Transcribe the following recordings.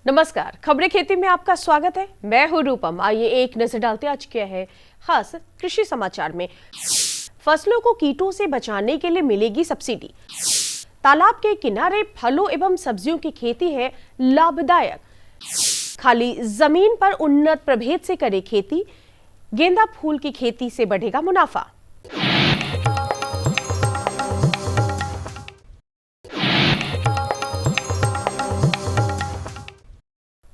नमस्कार, खबरें खेती में आपका स्वागत है। मैं हूं रूपम। आइए एक नजर डालते आज क्या है खास कृषि समाचार में। फसलों को कीटों से बचाने के लिए मिलेगी सब्सिडी। तालाब के किनारे फलों एवं सब्जियों की खेती है लाभदायक। खाली जमीन पर उन्नत प्रभेद से करे खेती। गेंदा फूल की खेती से बढ़ेगा मुनाफा।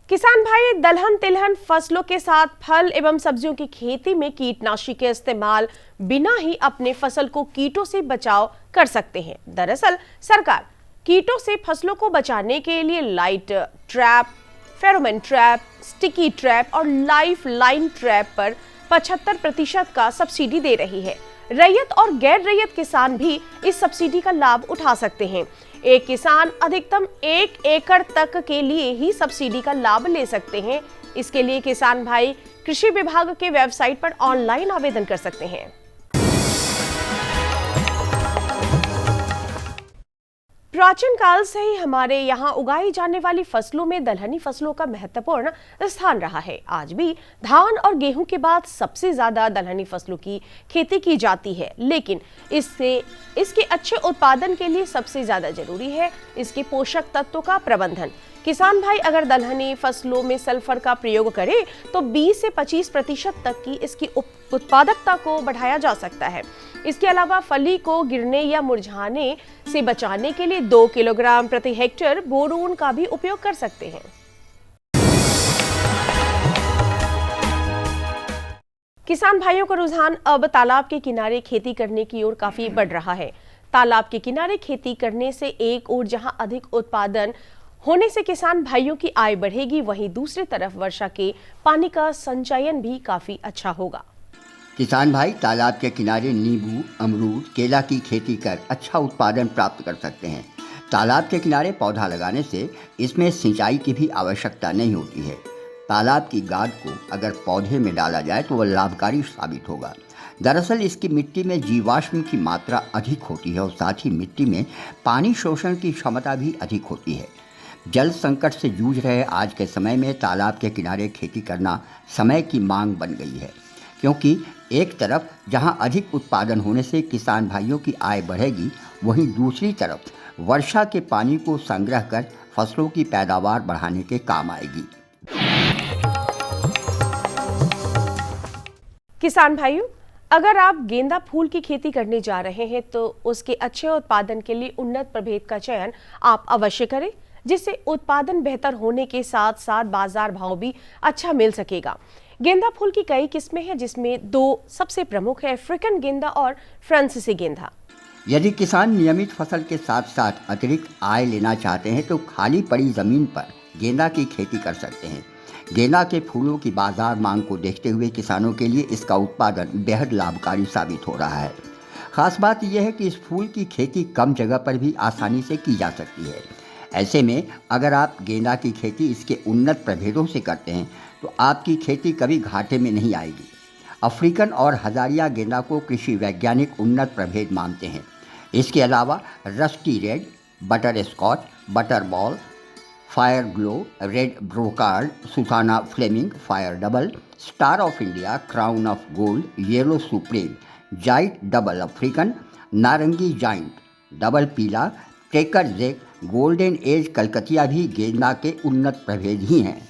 किसान भाई दलहन तिलहन फसलों के साथ फल एवं सब्जियों की खेती में कीटनाशी के इस्तेमाल बिना ही अपने फसल को कीटों से बचाव कर सकते हैं। दरअसल सरकार कीटों से फसलों को बचाने के लिए light trap, pheromone trap, sticky trap और लाइफ लाइन ट्रैप पर 75% का सब्सिडी दे रही है। रैयत और गैर रैयत किसान भी इस सब्सिडी का लाभ उठा सकते हैं। एक किसान अधिकतम 1 एकड़ तक के लिए ही सब्सिडी का लाभ ले सकते हैं। इसके लिए किसान भाई कृषि विभाग के वेबसाइट पर ऑनलाइन आवेदन कर सकते हैं। प्राचीन काल से ही हमारे यहाँ उगाई जाने वाली फसलों में दलहनी फसलों का महत्वपूर्ण स्थान रहा है। आज भी धान और गेहूं के बाद सबसे ज्यादा दलहनी फसलों की खेती की जाती है, लेकिन इसके अच्छे उत्पादन के लिए सबसे ज्यादा जरूरी है इसके पोषक तत्वों का प्रबंधन। किसान भाई अगर दलहनी फसलों में सल्फर का प्रयोग करें तो 20 से 25% तक की इसकी उत्पादकता को बढ़ाया जा सकता है। इसके अलावा फली को गिरने या मुरझाने से बचाने के लिए 2 किलोग्राम प्रति हेक्टेयर बोरोन का भी उपयोग कर सकते हैं। किसान भाइयों का रुझान अब तालाब के किनारे खेती करने की ओर काफी बढ़ रहा है। तालाब के किनारे खेती करने से एक ओर जहां अधिक उत्पादन होने से किसान भाइयों की आय बढ़ेगी, वहीं दूसरी तरफ वर्षा के पानी का संचयन भी काफी अच्छा होगा। किसान भाई तालाब के किनारे नींबू, अमरूद, केला की खेती कर अच्छा उत्पादन प्राप्त कर सकते हैं। तालाब के किनारे पौधा लगाने से इसमें सिंचाई की भी आवश्यकता नहीं होती है। तालाब की गाद को अगर पौधे में डाला जाए तो वह लाभकारी साबित होगा। दरअसल इसकी मिट्टी में जीवाश्म की मात्रा अधिक होती है और साथ ही मिट्टी में पानी शोषण की क्षमता भी अधिक होती है। जल संकट से जूझ रहे आज के समय में तालाब के किनारे खेती करना समय की मांग बन गई है, क्योंकि एक तरफ जहां अधिक उत्पादन होने से किसान भाइयों की आय बढ़ेगी, वहीं दूसरी तरफ वर्षा के पानी को संग्रह कर फसलों की पैदावार बढ़ाने के काम आएगी। किसान भाइयों, अगर आप गेंदा फूल की खेती करने जा रहे हैं तो उसके अच्छे उत्पादन के लिए उन्नत प्रभेद का चयन आप अवश्य करें, जिससे उत्पादन बेहतर होने के साथ साथ बाजार भाव भी अच्छा मिल सकेगा। गेंदा फूल की कई किस्में हैं, जिसमें 2 सबसे प्रमुख है, अफ्रीकन गेंदा और फ्रांसीसी गेंदा। यदि किसान नियमित फसल के साथ साथ अतिरिक्त आय लेना चाहते हैं तो खाली पड़ी जमीन पर गेंदा की खेती कर सकते हैं। गेंदा के फूलों की बाजार मांग को देखते हुए किसानों के लिए इसका उत्पादन बेहद लाभकारी साबित हो रहा है। खास बात यह है कि इस फूल की खेती कम जगह पर भी आसानी से की जा सकती है। ऐसे में अगर आप गेंदा की खेती इसके उन्नत प्रभेदों से करते हैं तो आपकी खेती कभी घाटे में नहीं आएगी। अफ्रीकन और हजारिया गेंदा को कृषि वैज्ञानिक उन्नत प्रभेद मानते हैं। इसके अलावा rusty red, butter scotch, butter ball, fire glow, red brocade, Susanna fleming, fire double, star of India, crown of gold, yellow supreme, giant double African, नारंगी जाइंट, डबल पीला, टेकर जेक, गोल्डन एज कलकतिया भी गेंदा के उन्नत प्रभेद ही हैं।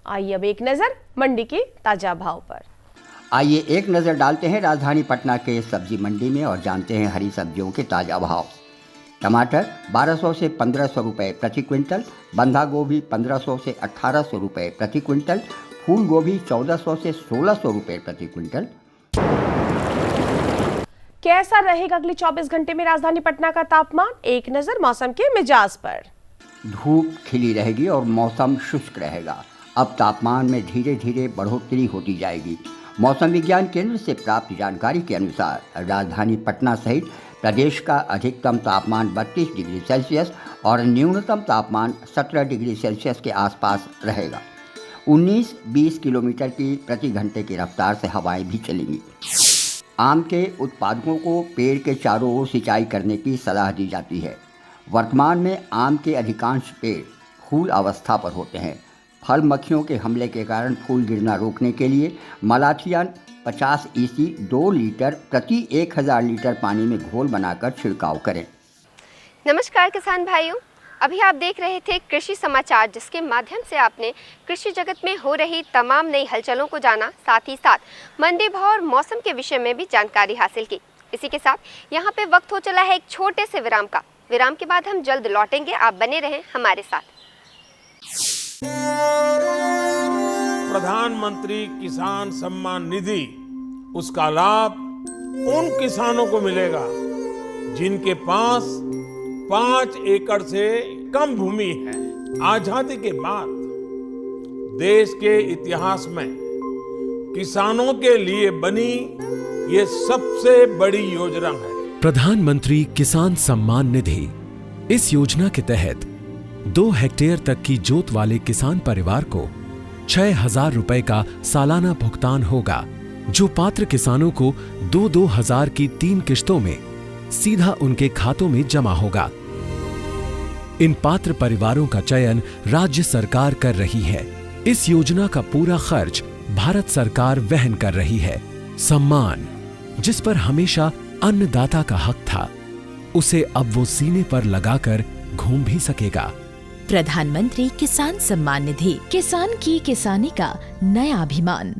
आइए अब एक नजर मंडी के ताजा भाव पर। आइए एक नज़र डालते हैं राजधानी पटना के सब्जी मंडी में और जानते हैं हरी सब्जियों के ताज़ा भाव। टमाटर 1200 से 1500 रुपये प्रति क्विंटल, बंधा गोभी 1500 से 1800 रुपये प्रति क्विंटल, फूल गोभी 1400 से 1600 रुपये प्रति क्विंटल। कैसा रहेगा अगले 24 घंटे में राजधानी पटना का तापमान? एक नजर मौसम के मिजाज पर। धूप खिली रहेगी और मौसम शुष्क रहेगा। अब तापमान में धीरे धीरे बढ़ोतरी होती जाएगी। मौसम विज्ञान केंद्र से प्राप्त जानकारी के अनुसार राजधानी पटना सहित प्रदेश का अधिकतम तापमान 32 डिग्री सेल्सियस और न्यूनतम तापमान 17 डिग्री सेल्सियस के आसपास रहेगा। 19-20 किलोमीटर की प्रति घंटे की रफ्तार से हवाएं भी चलेंगी। आम के उत्पादकों को पेड़ के चारों ओर सिंचाई करने की सलाह दी जाती है। वर्तमान में आम के अधिकांश पेड़ फूल अवस्था पर होते हैं। फल मक्खियों के हमले के कारण फूल गिरना रोकने के लिए मलाथियन 50 EC 2 लीटर प्रति 1000 लीटर पानी में घोल बनाकर छिड़काव करें। नमस्कार किसान भाइयों, अभी आप देख रहे थे कृषि समाचार, जिसके माध्यम से आपने कृषि जगत में हो रही तमाम नई हलचलों को जाना, साथ ही साथ मंडी भाव और मौसम के विषय में भी जानकारी हासिल की। इसी के साथ यहाँ पे वक्त हो चला है एक छोटे से विराम का। विराम के बाद हम जल्द लौटेंगे, आप बने रहें हमारे साथ। प्रधानमंत्री किसान सम्मान निधि, उसका लाभ उन किसानों को मिलेगा जिनके पास 5 एकड़ से कम भूमि है। आजादी के बाद देश के इतिहास में किसानों के लिए बनी ये सबसे बड़ी योजना है। प्रधानमंत्री किसान सम्मान निधि। इस योजना के तहत 2 हेक्टेयर तक की जोत वाले किसान परिवार को 6,000 रुपए का सालाना भुगतान होगा, जो पात्र किसानों को 2-2 हजार की 3 किश्तों में सीधा उनके खातों में जमा होगा। इन पात्र परिवारों का चयन राज्य सरकार कर रही है। इस योजना का पूरा खर्च भारत सरकार वहन कर रही है। सम्मान, जिस पर हमेशा अन्नदाता का हक था, उसे अब वो सीने पर लगाकर घूम भी सकेगा। प्रधानमंत्री किसान सम्मान निधि, किसान की किसानी का नया अभिमान।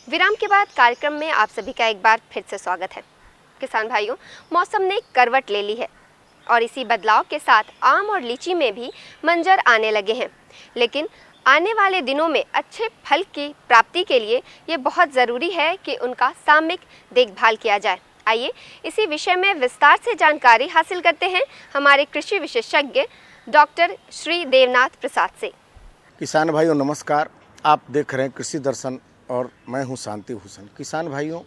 विराम के बाद कार्यक्रम में आप सभी का एक बार फिर से स्वागत है। किसान भाइयों, मौसम ने करवट ले ली है और इसी बदलाव के साथ आम और लीची में भी मंजर आने लगे हैं। लेकिन आने वाले दिनों में अच्छे फल की प्राप्ति के लिए ये बहुत ज़रूरी है कि उनका सामयिक देखभाल किया जाए। आइए इसी विषय में विस्तार से जानकारी हासिल करते हैं हमारे कृषि विशेषज्ञ डॉक्टर श्री देवनाथ प्रसाद से। किसान भाइयों नमस्कार, आप देख रहे हैं कृषि दर्शन और मैं हूं शांति भूषण। किसान भाइयों,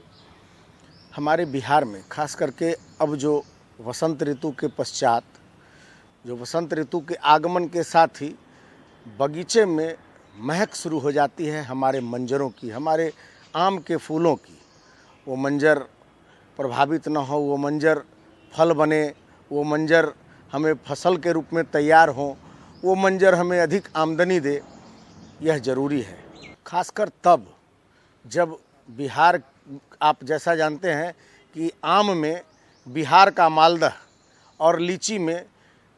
हमारे बिहार में खास करके अब जो वसंत ऋतु के पश्चात, जो वसंत ऋतु के आगमन के साथ ही बगीचे में महक शुरू हो जाती है हमारे मंजरों की, हमारे आम के फूलों की। वो मंजर प्रभावित न हो, वो मंजर फल बने, वो मंजर हमें फसल के रूप में तैयार हो, वो मंजर हमें अधिक आमदनी दे, यह ज़रूरी है। खासकर तब जब बिहार, आप जैसा जानते हैं कि आम में बिहार का मालदह और लीची में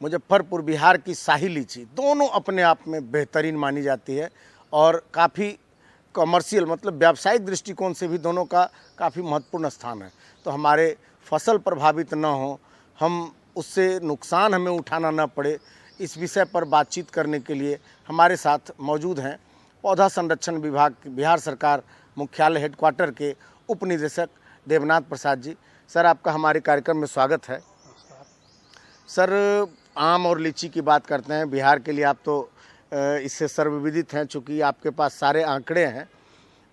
मुजफ्फरपुर बिहार की शाही लीची, दोनों अपने आप में बेहतरीन मानी जाती है और काफ़ी कमर्शियल, मतलब व्यावसायिक दृष्टिकोण से भी दोनों का काफ़ी महत्वपूर्ण स्थान है। तो हमारे फसल प्रभावित न हो, हम उससे नुकसान हमें उठाना न पड़े, इस विषय पर बातचीत करने के लिए हमारे साथ मौजूद हैं पौधा संरक्षण विभाग बिहार सरकार मुख्यालय हेडक्वार्टर के उप निदेशक देवनाथ प्रसाद जी। सर, आपका हमारे कार्यक्रम में स्वागत है। सर, आम और लीची की बात करते हैं। बिहार के लिए आप तो इससे सर्वविदित हैं, चूँकि आपके पास सारे आंकड़े हैं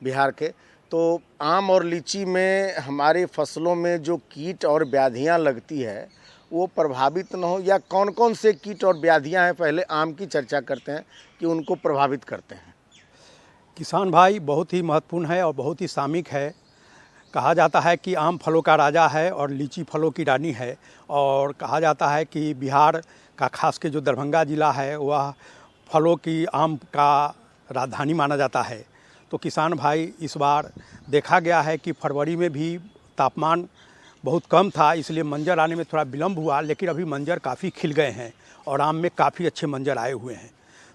बिहार के। तो आम और लीची में हमारे फसलों में जो कीट और व्याधियां लगती है वो प्रभावित न हो, या कौन कौन से कीट और व्याधियां हैं, पहले आम की चर्चा करते हैं कि उनको प्रभावित करते हैं। किसान भाई, बहुत ही महत्वपूर्ण है और बहुत ही सामयिक है। कहा जाता है कि आम फलों का राजा है और लीची फलों की रानी है, और कहा जाता है कि बिहार का खास के जो दरभंगा ज़िला है वह फलों की, आम का राजधानी माना जाता है। तो किसान भाई, इस बार देखा गया है कि फरवरी में भी तापमान बहुत कम था, इसलिए मंजर आने में थोड़ा विलम्ब हुआ, लेकिन अभी मंजर काफ़ी खिल गए हैं और आम में काफ़ी अच्छे मंजर आए हुए हैं।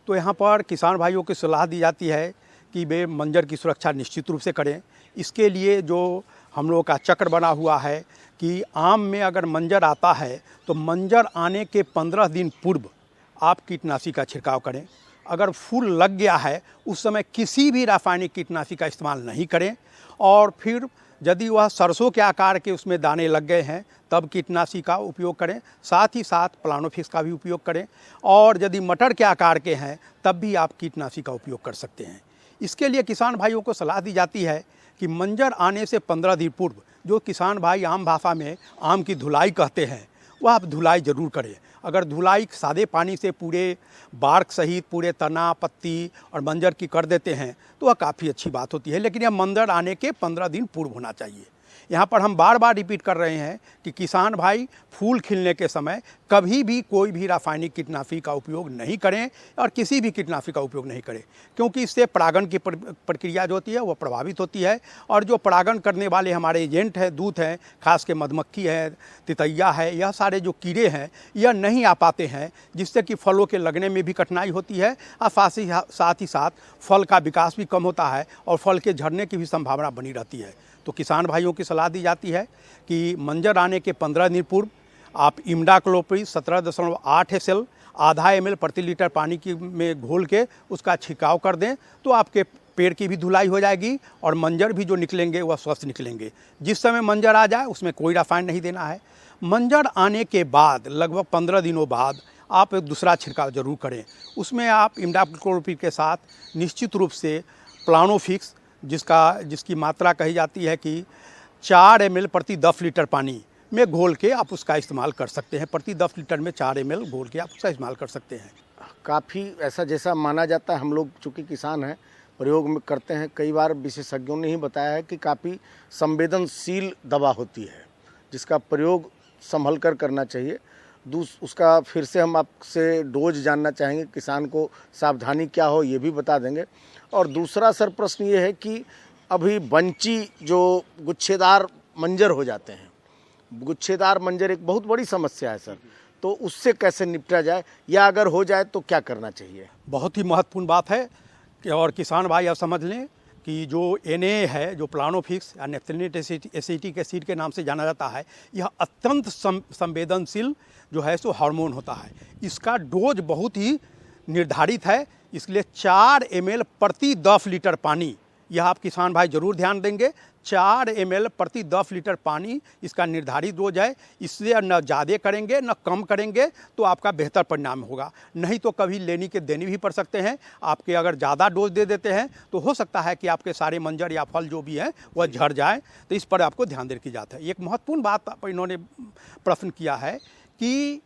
तो यहाँ पर किसान भाइयों की सलाह दी जाती है कि वे मंजर की सुरक्षा निश्चित रूप से करें। इसके लिए जो हम लोगों का चक्र बना हुआ है कि आम में अगर मंजर आता है तो मंजर आने के 15 दिन पूर्व आप कीटनाशी का छिड़काव करें। अगर फूल लग गया है उस समय किसी भी रासायनिक कीटनाशी का इस्तेमाल नहीं करें, और फिर यदि वह सरसों के आकार के उसमें दाने लग गए हैं तब कीटनाशी का उपयोग करें। साथ ही साथ प्लानोफिक्स का भी उपयोग करें, और यदि मटर के आकार के हैं तब भी आप कीटनाशी का उपयोग कर सकते हैं। इसके लिए किसान भाइयों को सलाह दी जाती है कि मंजर आने से 15 दिन पूर्व, जो किसान भाई आम भाषा में आम की धुलाई कहते हैं, वह आप धुलाई ज़रूर करें। अगर धुलाई सादे पानी से पूरे बार्क सहित पूरे तना पत्ती और मंजर की कर देते हैं तो वह काफ़ी अच्छी बात होती है, लेकिन यह मंजर आने के 15 दिन पूर्व होना चाहिए। यहाँ पर हम बार बार रिपीट कर रहे हैं कि किसान भाई फूल खिलने के समय कभी भी कोई भी रासायनिक कीटनाशी का उपयोग नहीं करें और किसी भी कीटनाशी का उपयोग नहीं करें, क्योंकि इससे परागण की प्रक्रिया जो होती है वो प्रभावित होती है। और जो परागण करने वाले हमारे एजेंट हैं, दूत हैं, खास के मधुमक्खी है, तितैया है, यह सारे जो कीड़े हैं यह नहीं आ पाते हैं, जिससे कि फलों के लगने में भी कठिनाई होती है और साथ ही साथ फल का विकास भी कम होता है और फल के झड़ने की भी संभावना बनी रहती है। तो किसान भाइयों की सलाह दी जाती है कि मंजर आने के 15 दिन पूर्व आप इमिडाक्लोप्रिड 17.8 SL आधा ml प्रति लीटर पानी में घोल के उसका छिड़काव कर दें तो आपके पेड़ की भी धुलाई हो जाएगी और मंजर भी जो निकलेंगे वह स्वस्थ निकलेंगे। जिस समय मंजर आ जाए उसमें कोई रसायन नहीं देना है। मंजर आने के बाद लगभग 15 दिनों बाद आप एक दूसरा छिड़काव जरूर करें। उसमें आप इमिडाक्लोप्रिड के साथ निश्चित रूप से प्लानोफिक्स जिसकी मात्रा कही जाती है कि 4 ml प्रति 10 लीटर पानी में घोल के आप उसका इस्तेमाल कर सकते हैं। प्रति 10 लीटर में 4 ml घोल के आप उसका इस्तेमाल कर सकते हैं। काफ़ी ऐसा जैसा माना जाता है, हम लोग चूँकि किसान हैं प्रयोग में करते हैं, कई बार विशेषज्ञों ने ही बताया है कि काफ़ी संवेदनशील दवा होती है जिसका प्रयोग संभल कर करना चाहिए। उसका फिर से हम आपसे डोज जानना चाहेंगे, किसान को सावधानी क्या हो ये भी बता देंगे। और दूसरा सर प्रश्न ये है कि अभी बंची जो गुच्छेदार मंजर हो जाते हैं, गुच्छेदार मंजर एक बहुत बड़ी समस्या है सर, तो उससे कैसे निपटा जाए या अगर हो जाए तो क्या करना चाहिए? बहुत ही महत्वपूर्ण बात है कि और किसान भाई आप समझ लें कि जो NA है, जो प्लानोफिक्स या नेफ्थेलिक एसिटिक एसिड के नाम से जाना जाता है, यह अत्यंत संवेदनशील जो है सो हार्मोन होता है। इसका डोज बहुत ही निर्धारित है, इसलिए 4 ml प्रति 10 लीटर पानी, यह आप किसान भाई जरूर ध्यान देंगे। 4 ml प्रति 10 लीटर पानी इसका निर्धारित डोज है। इससे न ज़्यादा करेंगे न कम करेंगे तो आपका बेहतर परिणाम होगा, नहीं तो कभी लेनी के देनी भी पड़ सकते हैं। आपके अगर ज़्यादा डोज दे देते हैं तो हो सकता है कि आपके सारे मंजर या फल जो भी हैं वह झड़ जाए, तो इस पर आपको ध्यान देने की जात है। एक महत्वपूर्ण बात इन्होंने प्रश्न किया है कि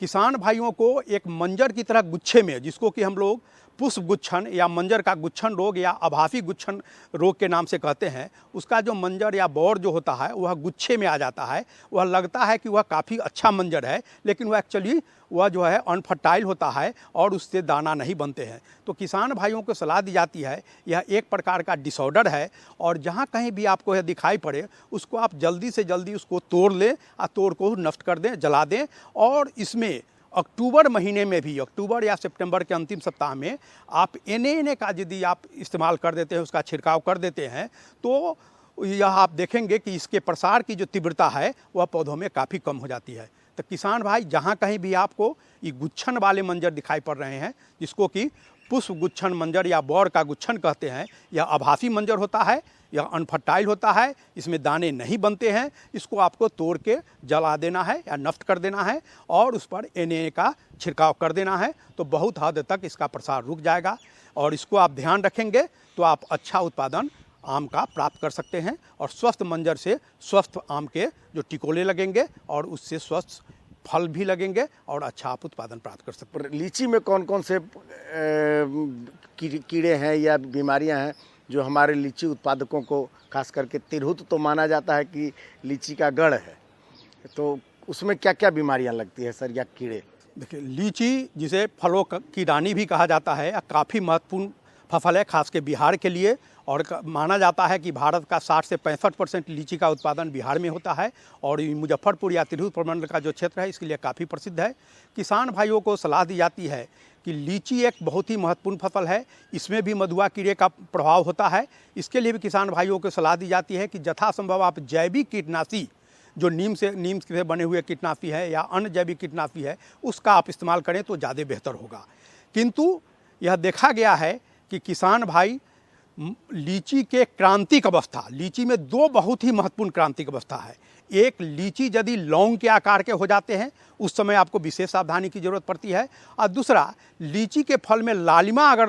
किसान भाइयों को एक मंजर की तरह गुच्छे में, जिसको कि हम लोग पुष्प गुच्छन या मंजर का गुच्छन रोग या आभासी गुच्छन रोग के नाम से कहते हैं, उसका जो मंजर या बौर जो होता है वह गुच्छे में आ जाता है। वह लगता है कि वह काफ़ी अच्छा मंजर है, लेकिन वह एक्चुअली वह जो है अनफर्टाइल होता है और उससे दाना नहीं बनते हैं। तो किसान भाइयों को सलाह दी जाती है, यह एक प्रकार का डिसऑर्डर है और जहाँ कहीं भी आपको यह दिखाई पड़े उसको आप जल्दी से जल्दी उसको तोड़ लें और तोड़ को नष्ट कर दें, जला दें। और इसमें अक्टूबर महीने में भी, अक्टूबर या सितंबर के अंतिम सप्ताह में आप NA का यदि आप इस्तेमाल कर देते हैं, उसका छिड़काव कर देते हैं, तो यह आप देखेंगे कि इसके प्रसार की जो तीव्रता है वह पौधों में काफ़ी कम हो जाती है। तो किसान भाई जहाँ कहीं भी आपको ये गुच्छन वाले मंजर दिखाई पड़ रहे हैं, जिसको कि पुष्प गुच्छन मंजर या बौर का गुच्छन कहते हैं, यह आभासी मंजर होता है, यह अनफर्टाइल होता है, इसमें दाने नहीं बनते हैं, इसको आपको तोड़ के जला देना है या नष्ट कर देना है और उस पर NA का छिड़काव कर देना है, तो बहुत हद तक इसका प्रसार रुक जाएगा। और इसको आप ध्यान रखेंगे तो आप अच्छा उत्पादन आम का प्राप्त कर सकते हैं और स्वस्थ मंजर से स्वस्थ आम के जो टिकोले लगेंगे और उससे स्वस्थ फल भी लगेंगे और अच्छा आप उत्पादन प्राप्त कर सकते हैं। लीची में कौन कौन से कीड़े हैं या बीमारियां हैं जो हमारे लीची उत्पादकों को, खास करके तिरहुत तो माना जाता है कि लीची का गढ़ है, तो उसमें क्या क्या बीमारियां लगती है सर या कीड़े? देखिए, लीची जिसे फलों की रानी भी कहा जाता है, काफ़ी महत्वपूर्ण फसल है खास के बिहार के लिए। और माना जाता है कि भारत का 60 से 65% लीची का उत्पादन बिहार में होता है और मुजफ्फरपुर या तिरहुत प्रमंडल का जो क्षेत्र है इसके लिए काफ़ी प्रसिद्ध है। किसान भाइयों को सलाह दी जाती है कि लीची एक बहुत ही महत्वपूर्ण फसल है, इसमें भी मधुआ कीड़े का प्रभाव होता है। इसके लिए भी किसान भाइयों को सलाह दी जाती है कि यथासंभव आप जैविक कीटनाशी, जो नीम से बने हुए कीटनाशी है या अन्य जैविक कीटनाशी है, उसका आप इस्तेमाल करें तो ज़्यादा बेहतर होगा। किंतु यह देखा गया है कि किसान भाई लीची के क्रांतिक अवस्था, लीची में 2 बहुत ही महत्वपूर्ण क्रांतिक अवस्था है। एक, लीची यदि लौंग के आकार के हो जाते हैं उस समय आपको विशेष सावधानी की जरूरत पड़ती है, और दूसरा, लीची के फल में लालिमा अगर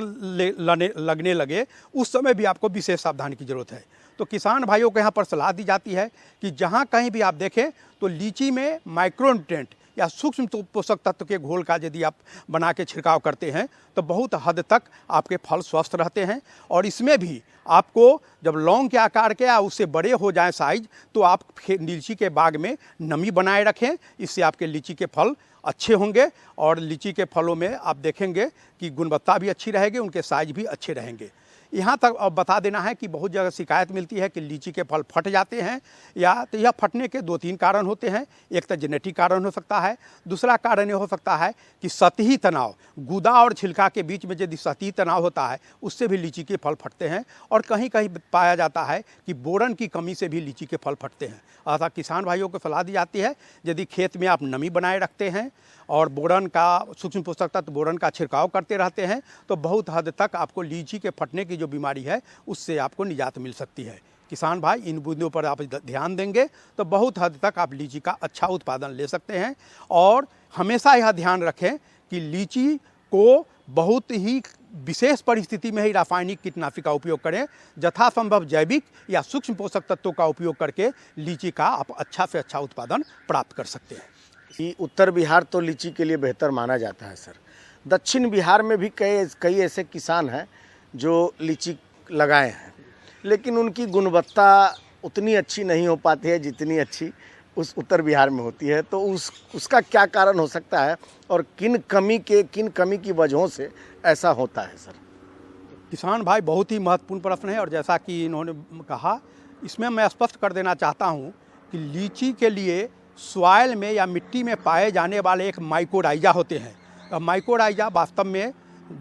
लगने लगे उस समय भी आपको विशेष सावधानी की जरूरत है। तो किसान भाइयों को यहाँ पर सलाह दी जाती है कि जहाँ कहीं भी आप देखें तो लीची में माइक्रोन्यूट्रिएंट या सूक्ष्म पोषक तत्व के घोल का यदि आप बना के छिड़काव करते हैं तो बहुत हद तक आपके फल स्वस्थ रहते हैं। और इसमें भी आपको जब लौंग के आकार के या उससे बड़े हो जाएं साइज, तो आप लीची के बाग में नमी बनाए रखें। इससे आपके लीची के फल अच्छे होंगे और लीची के फलों में आप देखेंगे कि गुणवत्ता भी अच्छी रहेगी, उनके साइज भी अच्छे रहेंगे। यहाँ तक अब बता देना है कि बहुत जगह शिकायत मिलती है कि लीची के फल फट जाते हैं, या तो यह फटने के 2-3 कारण होते हैं। एक तो जेनेटिक कारण हो सकता है, दूसरा कारण ये हो सकता है कि सतही तनाव, गूदा और छिलका के बीच में यदि सतही तनाव होता है उससे भी लीची के फल फटते हैं। और कहीं कहीं पाया जाता है कि बोरन की कमी से भी लीची के फल फटते हैं। अतः किसान भाइयों को सलाह दी जाती है, यदि खेत में आप नमी बनाए रखते हैं और बोरन का, सूक्ष्म पोषक तत्व बोरन का छिड़काव करते रहते हैं, तो बहुत हद तक आपको लीची के फटने की जो बीमारी है उससे आपको निजात मिल सकती है। किसान भाई इन बिंदुओं पर आप ध्यान देंगे तो बहुत हद तक आप लीची का अच्छा उत्पादन ले सकते हैं। और हमेशा यह ध्यान रखें कि लीची को बहुत ही विशेष परिस्थिति में ही रासायनिक कीटनाशक का उपयोग करें, यथासंभव जैविक या सूक्ष्म पोषक तत्वों का उपयोग करके लीची का आप अच्छा से अच्छा उत्पादन प्राप्त कर सकते हैं। कि उत्तर बिहार तो लीची के लिए बेहतर माना जाता है सर। दक्षिण बिहार में भी कई ऐसे किसान हैं जो लीची लगाए हैं, लेकिन उनकी गुणवत्ता उतनी अच्छी नहीं हो पाती है जितनी अच्छी उस उत्तर बिहार में होती है। तो उसका क्या कारण हो सकता है और किन कमी की वजहों से ऐसा होता है सर? किसान भाई बहुत ही महत्वपूर्ण प्रश्न है, और जैसा कि इन्होंने कहा, इसमें मैं स्पष्ट कर देना चाहता हूँ कि लीची के लिए सॉइल में या मिट्टी में पाए जाने वाले एक माइकोराइजा होते हैं। माइकोराइजा वास्तव में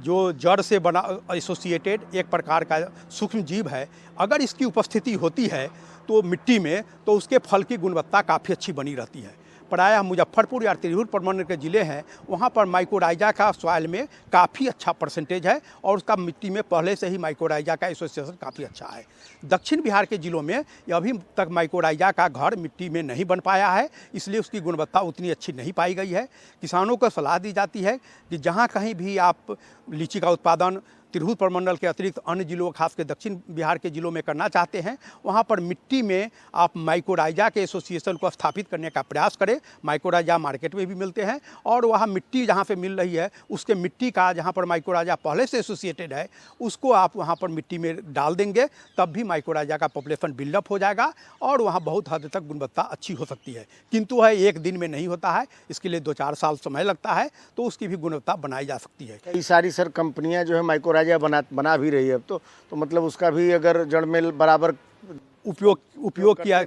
जो जड़ से बना एसोसिएटेड एक प्रकार का सूक्ष्म जीव है। अगर इसकी उपस्थिति होती है तो मिट्टी में, तो उसके फल की गुणवत्ता काफ़ी अच्छी बनी रहती है। प्रायः मुजफ्फरपुर या तिरहुत प्रमंडल के ज़िले हैं, वहाँ पर माइकोराइजा का सॉइल में काफ़ी अच्छा परसेंटेज है और उसका मिट्टी में पहले से ही माइकोराइजा का एसोसिएशन काफ़ी अच्छा है। दक्षिण बिहार के ज़िलों में अभी तक माइकोराइजा का घर मिट्टी में नहीं बन पाया है, इसलिए उसकी गुणवत्ता उतनी अच्छी नहीं पाई गई है। किसानों को सलाह दी जाती है कि जहाँ कहीं भी आप लीची का उत्पादन तिरहुत प्रमंडल के अतिरिक्त अन्य जिलों, खासकर दक्षिण बिहार के जिलों में करना चाहते हैं, वहाँ पर मिट्टी में आप माइकोराइजा के एसोसिएशन को स्थापित करने का प्रयास करें। माइकोराइजा मार्केट में भी मिलते हैं, और वहाँ मिट्टी जहाँ पे मिल रही है उसके मिट्टी का, जहाँ पर माइकोराइजा पहले से एसोसिएटेड है, उसको आप वहाँ पर मिट्टी में डाल देंगे, तब भी माइकोराइजा का पॉपुलेशन बिल्डअप हो जाएगा और वहाँ बहुत हद तक गुणवत्ता अच्छी हो सकती है। किंतु है एक दिन में नहीं होता है, इसके लिए 2-4 साल समय लगता है, तो उसकी भी गुणवत्ता बनाई जा सकती है। कई सारी सर कंपनियां जो है माइकोराइजा बना भी रही है अब तो मतलब उसका भी अगर जड़ में बराबर उपयोग किया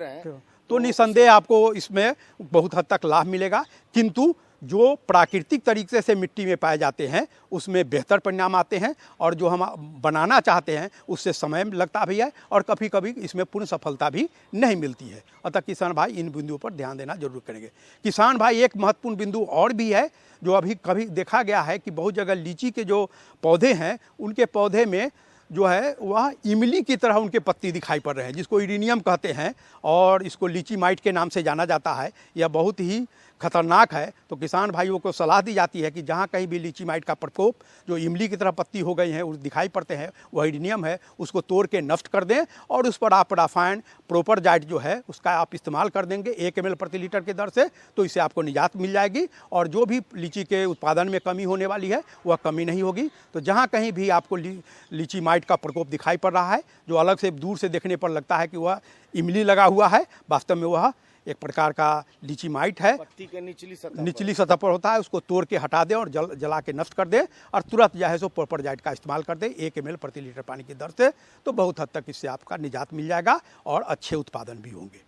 तो निसंदेह आपको इसमें बहुत हद तक लाभ मिलेगा। किंतु जो प्राकृतिक तरीके से मिट्टी में पाए जाते हैं उसमें बेहतर परिणाम आते हैं, और जो हम बनाना चाहते हैं उससे समय लगता भी है और कभी कभी इसमें पूर्ण सफलता भी नहीं मिलती है। अतः किसान भाई इन बिंदुओं पर ध्यान देना जरूर करेंगे। किसान भाई एक महत्वपूर्ण बिंदु और भी है जो अभी कभी देखा गया है कि बहुत जगह लीची के जो पौधे हैं उनके पौधे में जो है वह इमली की तरह उनके पत्ती दिखाई पड़ रहे हैं, जिसको इरिनियम कहते हैं और इसको लीची माइट के नाम से जाना जाता है। यह बहुत ही खतरनाक है। तो किसान भाइयों को सलाह दी जाती है कि जहाँ कहीं भी लीची माइट का प्रकोप, जो इमली की तरह पत्ती हो गई हैं, उस दिखाई पड़ते हैं, वह इरिनियम है, उसको तोड़ के नष्ट कर दें और उस पर आप रासायन प्रोपरजाइट जो है उसका आप इस्तेमाल कर देंगे 1 ml प्रति लीटर के दर से, तो इससे आपको निजात मिल जाएगी और जो भी लीची के उत्पादन में कमी होने वाली है वह कमी नहीं होगी। तो जहाँ कहीं भी आपको लीची माइट का प्रकोप दिखाई पड़ रहा है, जो अलग से दूर से देखने पर लगता है कि वह इमली लगा हुआ है, वास्तव में वह एक प्रकार का लीची माइट है। पत्ती के निचली सतह पर होता है, उसको तोड़ के हटा दें और जला के नष्ट कर दें और तुरंत जो है सो प्रोपरजाइट का इस्तेमाल कर दें 1 ml प्रति लीटर पानी की दर से, तो बहुत हद तक इससे आपका निजात मिल जाएगा और अच्छे उत्पादन भी होंगे।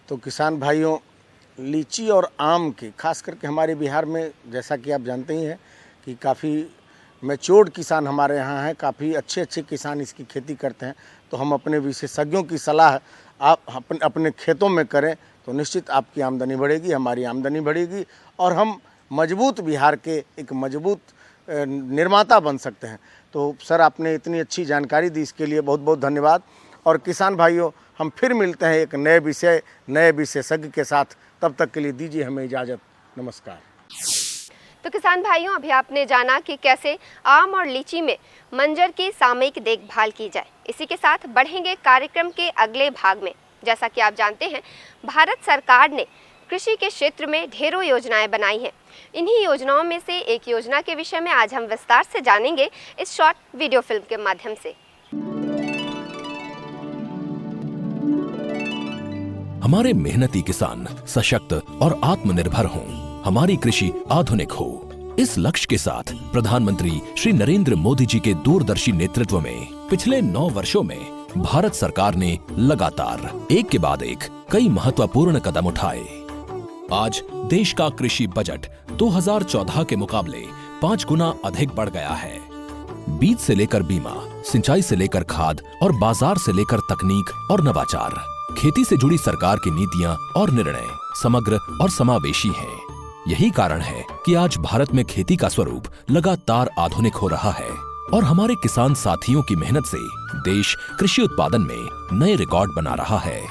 तो किसान भाइयों, लीची और आम के खास करके हमारे बिहार में जैसा कि आप जानते ही हैं कि काफ़ी मैच्योर्ड किसान हमारे यहाँ हैं, काफ़ी अच्छे किसान इसकी खेती करते हैं। तो हम अपने विशेषज्ञों की सलाह आप अपने खेतों में करें तो निश्चित आपकी आमदनी बढ़ेगी, हमारी आमदनी बढ़ेगी और हम मजबूत बिहार के एक मजबूत निर्माता बन सकते हैं। तो सर, आपने इतनी अच्छी जानकारी दी, इसके लिए बहुत बहुत धन्यवाद। और किसान भाइयों, हम फिर मिलते हैं एक नए विषय, नए विशेषज्ञ के साथ। तब तक के लिए दीजिए हमें इजाज़त। नमस्कार। तो किसान भाइयों, अभी आपने जाना कि कैसे आम और लीची में मंजर की सामयिक देखभाल की जाए। इसी के साथ बढ़ेंगे कार्यक्रम के अगले भाग में। जैसा कि आप जानते हैं, भारत सरकार ने कृषि के क्षेत्र में ढेरों योजनाएं बनाई हैं। इन्हीं योजनाओं में से एक योजना के विषय में आज हम विस्तार से जानेंगे इस शॉर्ट वीडियो फिल्म के माध्यम से। हमारे मेहनती किसान सशक्त और आत्मनिर्भर हों, हमारी कृषि आधुनिक हो, इस लक्ष्य के साथ प्रधानमंत्री श्री नरेंद्र मोदी जी के दूरदर्शी नेतृत्व में पिछले 9 वर्षों में भारत सरकार ने लगातार एक के बाद एक कई महत्वपूर्ण कदम उठाए। आज देश का कृषि बजट 2014 के मुकाबले 5 गुना अधिक बढ़ गया है। बीज से लेकर बीमा, सिंचाई से लेकर खाद और बाजार से लेकर तकनीक और नवाचार, खेती से जुड़ी सरकार की नीतियां और निर्णय समग्र और समावेशी हैं। यही कारण है कि आज भारत में खेती का स्वरूप लगातार आधुनिक हो रहा है और हमारे किसान साथियों की मेहनत से देश कृषि उत्पादन में नए रिकॉर्ड बना रहा है।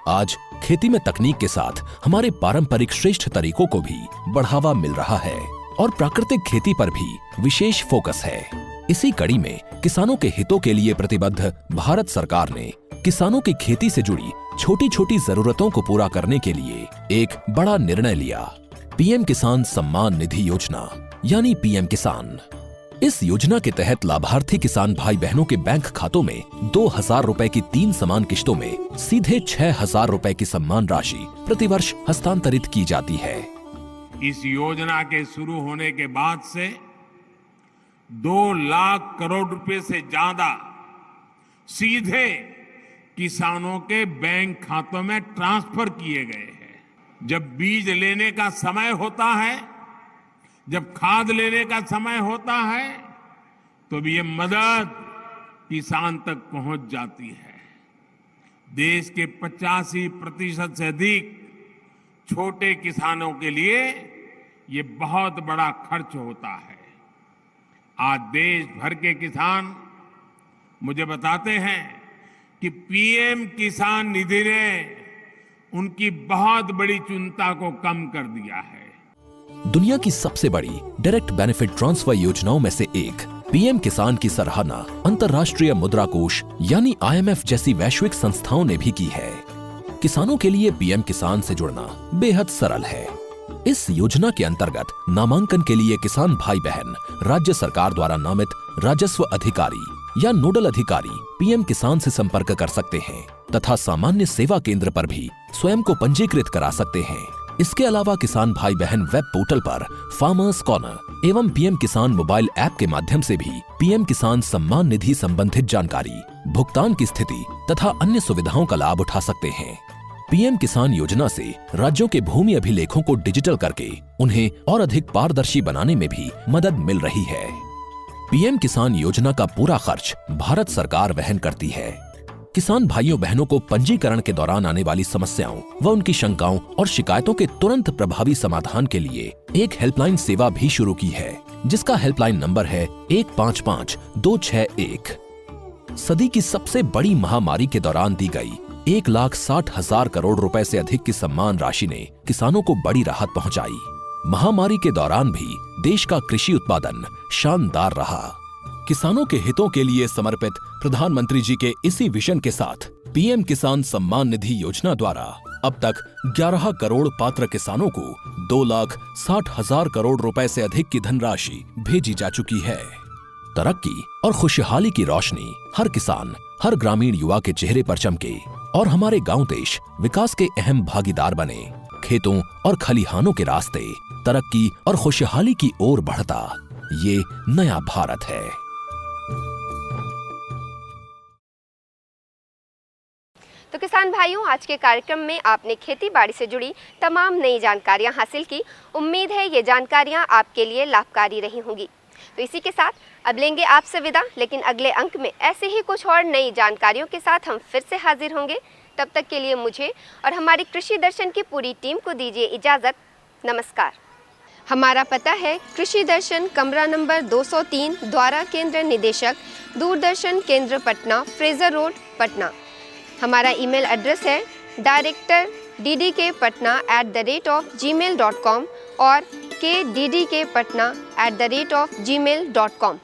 आज खेती में तकनीक के साथ हमारे पारंपरिक श्रेष्ठ तरीकों को भी बढ़ावा मिल रहा है और प्राकृतिक खेती पर भी विशेष फोकस है। इसी कड़ी में किसानों के हितों के लिए प्रतिबद्ध भारत सरकार ने किसानों की खेती से जुड़ी छोटी छोटी जरूरतों को पूरा करने के लिए एक बड़ा निर्णय लिया, पीएम किसान सम्मान निधि योजना यानी पीएम किसान। इस योजना के तहत लाभार्थी किसान भाई बहनों के बैंक खातों में 2000 रुपए की 3 समान किश्तों में सीधे 6000 रुपए की सम्मान राशि प्रतिवर्ष हस्तांतरित की जाती है। इस योजना के शुरू होने के बाद से 2 लाख करोड़ रुपए से ज्यादा सीधे किसानों के बैंक खातों में ट्रांसफर किए गए हैं। जब बीज लेने का समय होता है, जब खाद लेने का समय होता है, तो भी ये मदद किसान तक पहुंच जाती है। देश के 85% से अधिक छोटे किसानों के लिए ये बहुत बड़ा खर्च होता है। आज देश भर के किसान मुझे बताते हैं कि पीएम किसान निधि ने उनकी बहुत बड़ी चिंता को कम कर दिया है। दुनिया की सबसे बड़ी डायरेक्ट बेनिफिट ट्रांसफर योजनाओं में से एक पीएम किसान की सराहना अंतर्राष्ट्रीय मुद्रा कोष यानी IMF जैसी वैश्विक संस्थाओं ने भी की है। किसानों के लिए पीएम किसान से जुड़ना बेहद सरल है। इस योजना के अंतर्गत नामांकन के लिए किसान भाई बहन राज्य सरकार द्वारा नामित राजस्व अधिकारी या नोडल अधिकारी पीएम किसान से संपर्क कर सकते हैं तथा सामान्य सेवा केंद्र पर भी स्वयं को पंजीकृत करा सकते हैं। इसके अलावा किसान भाई बहन वेब पोर्टल पर फार्मर्स कॉर्नर एवं पीएम किसान मोबाइल ऐप के माध्यम से भी पीएम किसान सम्मान निधि संबंधित जानकारी, भुगतान की स्थिति तथा अन्य सुविधाओं का लाभ उठा सकते हैं। पीएम किसान योजना से राज्यों के भूमि अभिलेखों को डिजिटल करके उन्हें और अधिक पारदर्शी बनाने में भी मदद मिल रही है। पीएम किसान योजना का पूरा खर्च भारत सरकार वहन करती है। किसान भाइयों बहनों को पंजीकरण के दौरान आने वाली समस्याओं व उनकी शंकाओं और शिकायतों के तुरंत प्रभावी समाधान के लिए एक हेल्पलाइन सेवा भी शुरू की है, जिसका हेल्पलाइन नंबर है 155261। सदी की सबसे बड़ी महामारी के दौरान दी गई 1,60,000 करोड़ रुपए से अधिक की सम्मान राशि ने किसानों को बड़ी राहत पहुंचाई। महामारी के दौरान भी देश का कृषि उत्पादन शानदार रहा। किसानों के हितों के लिए समर्पित प्रधानमंत्री जी के इसी विजन के साथ पीएम किसान सम्मान निधि योजना द्वारा अब तक 11 करोड़ पात्र किसानों को 2,60,000 करोड़ रुपए से अधिक की धनराशि भेजी जा चुकी है। तरक्की और खुशहाली की रोशनी हर किसान, हर ग्रामीण युवा के चेहरे पर चमके और हमारे गांव देश विकास के अहम भागीदार बने। खेतों और खलिहानों के रास्ते तरक्की और खुशहाली की ओर बढ़ता ये नया भारत है। तो किसान भाइयों, आज के कार्यक्रम में आपने खेती बाड़ी से जुड़ी तमाम नई जानकारियां हासिल की। उम्मीद है ये जानकारियां आपके लिए लाभकारी रही होंगी। तो इसी के साथ अब लेंगे आपसे विदा, लेकिन अगले अंक में ऐसे ही कुछ और नई जानकारियों के साथ हम फिर से हाजिर होंगे। तब तक के लिए मुझे और हमारी कृषि दर्शन की पूरी टीम को दीजिए इजाज़त। नमस्कार। हमारा पता है कृषि दर्शन, कमरा नंबर 203, द्वारा केंद्र निदेशक, दूरदर्शन केंद्र पटना, फ्रेजर रोड, पटना। हमारा ईमेल एड्रेस है director@ddkpatna@gmail.com और kddkpatna@gmail.com।